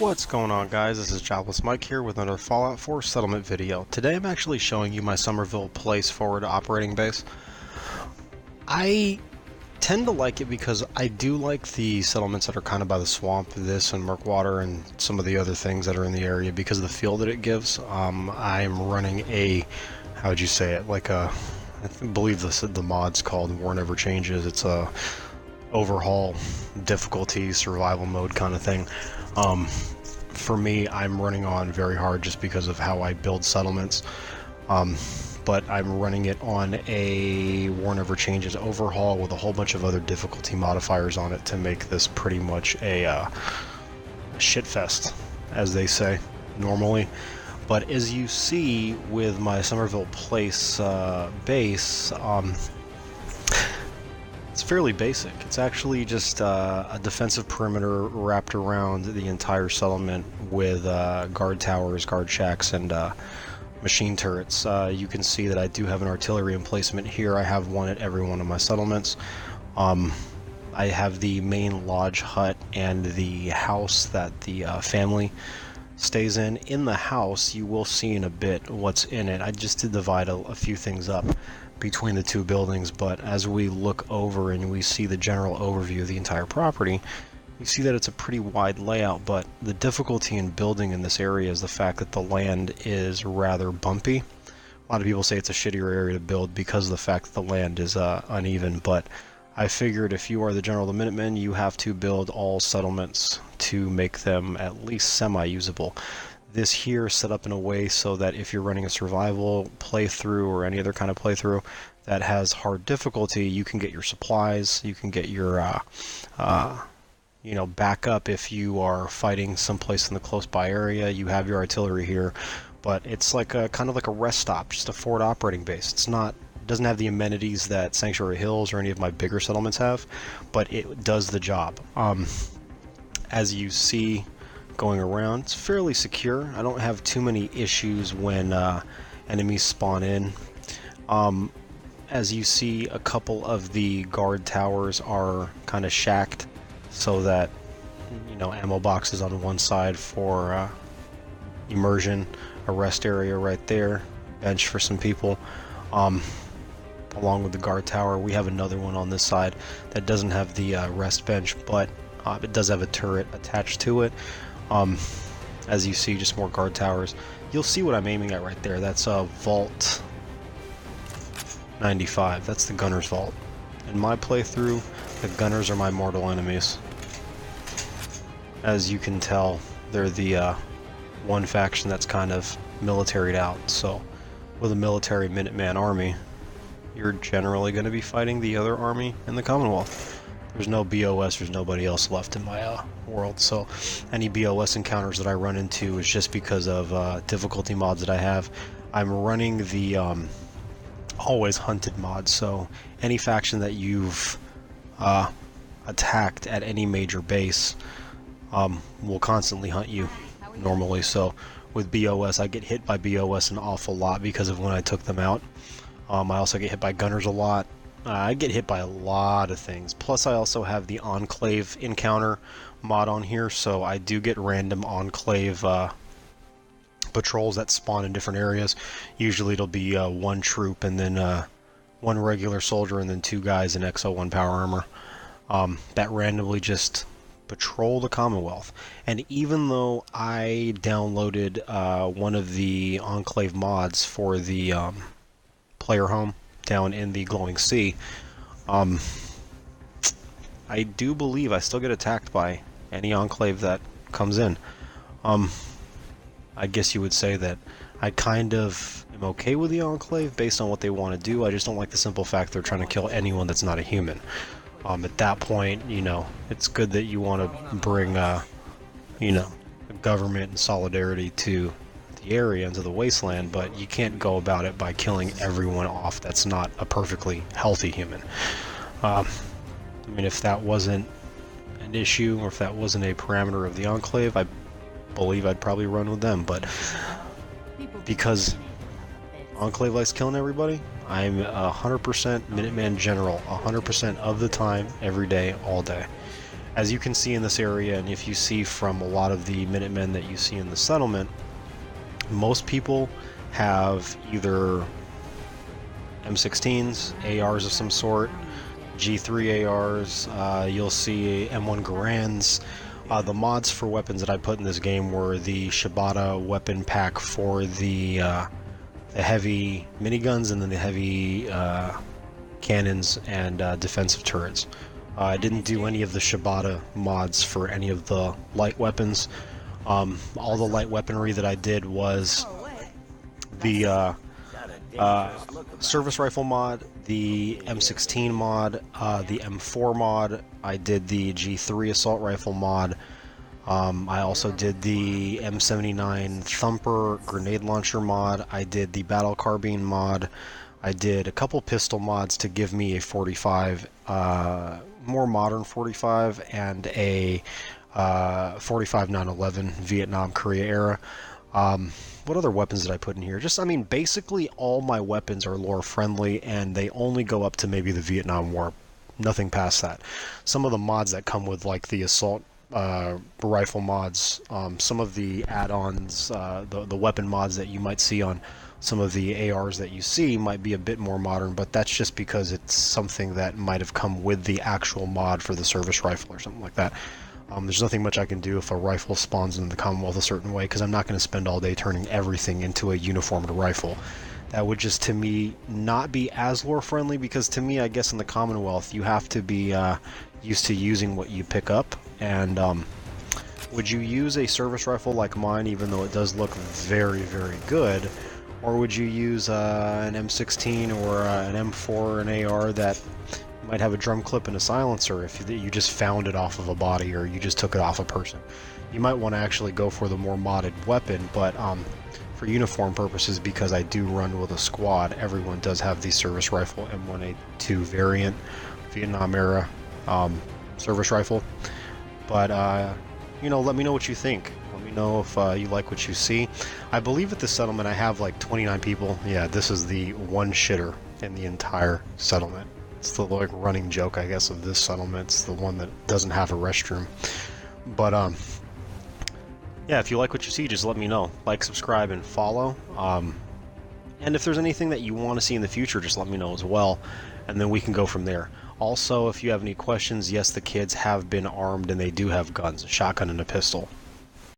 What's going on, guys? This is Jobless Mike here with another Fallout 4 settlement video. Today I'm actually showing you my Somerville Place FOB operating base. I tend to like it because I do like the settlements that are kind of by the swamp, this and Murkwater and some of the other things that are in the area because of the feel that it gives. I'm running a, how would you say it, like a, I believe the mod's called War Never Changes. It's a overhaul difficulty survival mode kind of thing. For me, I'm running on very hard just because of how I build settlements, but I'm running it on a War Never Changes overhaul with a whole bunch of other difficulty modifiers on it to make this pretty much a shitfest, as they say normally. But as you see with my Somerville Place base, it's fairly basic. It's actually just a defensive perimeter wrapped around the entire settlement with guard towers, guard shacks, and machine turrets. You can see that I do have an artillery emplacement here. I have one at every one of my settlements. I have the main lodge hut and the house that the family stays in. In the house, you will see in a bit what's in it. I just did divide a few things up between the two buildings, but as we look over and we see the general overview of the entire property, you see that it's a pretty wide layout, but the difficulty in building in this area is the fact that the land is rather bumpy. A lot of people say it's a shittier area to build because of the fact that the land is uneven, but I figured if you are the General of the Minutemen, you have to build all settlements to make them at least semi-usable. This here is set up in a way so that if you're running a survival playthrough or any other kind of playthrough that has hard difficulty, you can get your supplies, you can get your backup if you are fighting someplace in the close by area. You have your artillery here, but it's like a kind of like a rest stop, just a forward operating base. It doesn't have the amenities that Sanctuary Hills or any of my bigger settlements have, but it does the job. As you see going around, it's fairly secure. I don't have too many issues when enemies spawn in. As you see, a couple of the guard towers are kind of shacked so that, ammo boxes on one side for immersion, a rest area right there, bench for some people. Along with the guard tower, we have another one on this side that doesn't have the rest bench, but it does have a turret attached to it. As you see, just more guard towers. You'll see what I'm aiming at right there. That's Vault 95. That's the Gunner's Vault. In my playthrough, the Gunners are my mortal enemies. As you can tell, they're the one faction that's kind of militaried out. So, with a military Minuteman army, you're generally going to be fighting the other army in the Commonwealth. There's no BOS, there's nobody else left in my world, so any BOS encounters that I run into is just because of difficulty mods that I have. I'm running the Always Hunted mod, so any faction that you've attacked at any major base will constantly hunt you normally. So with BOS, I get hit by BOS an awful lot because of when I took them out. I also get hit by Gunners a lot. I get hit by a lot of things. Plus, I also have the Enclave encounter mod on here, so I do get random Enclave patrols that spawn in different areas. Usually it'll be one troop and then one regular soldier and then two guys in XO1 power armor that randomly just patrol the Commonwealth. And even though I downloaded one of the Enclave mods for the player home down in the Glowing Sea, I do believe I still get attacked by any Enclave that comes in. I guess you would say that I kind of am okay with the Enclave based on what they want to do. I just don't like the simple fact they're trying to kill anyone that's not a human. At that point, it's good that you want to bring, government and solidarity to the area, into the wasteland, but you can't go about it by killing everyone off that's not a perfectly healthy human. If that wasn't an issue, or if that wasn't a parameter of the Enclave, I believe I'd probably run with them, but because Enclave likes killing everybody, I'm 100% Minuteman General, 100% of the time, every day, all day. As you can see in this area, and if you see from a lot of the Minutemen that you see in the settlement, most people have either M16s, ARs of some sort, G3 ARs, you'll see M1 Garands. The mods for weapons that I put in this game were the Shibata weapon pack for the heavy miniguns, and then the heavy cannons and defensive turrets. I didn't do any of the Shibata mods for any of the light weapons. All the light weaponry that I did was the service rifle mod, the M16 mod, the M4 mod. I did the G3 assault rifle mod. I also did the M79 thumper grenade launcher mod. I did the battle carbine mod. I did a couple pistol mods to give me a 45, more modern 45, and a 45 911 Vietnam Korea era. What other weapons did I put in here? Just, I mean, basically all my weapons are lore friendly, and they only go up to maybe the Vietnam War. Nothing past that. Some of the mods that come with, like the assault rifle mods, some of the add-ons, the weapon mods that you might see on some of the ARs that you see might be a bit more modern, but that's just because it's something that might have come with the actual mod for the service rifle or something like that. There's nothing much I can do if a rifle spawns in the Commonwealth a certain way, because I'm not going to spend all day turning everything into a uniformed rifle. That would just, to me, not be as lore friendly, because to me, I guess in the Commonwealth, you have to be used to using what you pick up. And would you use a service rifle like mine, even though it does look very, very good? Or would you use an M16 or an M4 or an AR that might have a drum clip and a silencer if you just found it off of a body, or you just took it off a person? You might want to actually go for the more modded weapon, but for uniform purposes, because I do run with a squad, everyone does have the service rifle M1A2 variant, Vietnam era service rifle. But you know, let me know what you think. Let me know if you like what you see. I believe at the settlement I have like 29 people. Yeah, this is the one shitter in the entire settlement. It's the like running joke, I guess, of this settlement. It's the one that doesn't have a restroom. But yeah, if you like what you see, just let me know. Like, subscribe, and follow. And if there's anything that you want to see in the future, just let me know as well, and then we can go from there. Also, if you have any questions, yes, the kids have been armed and they do have guns, a shotgun and a pistol.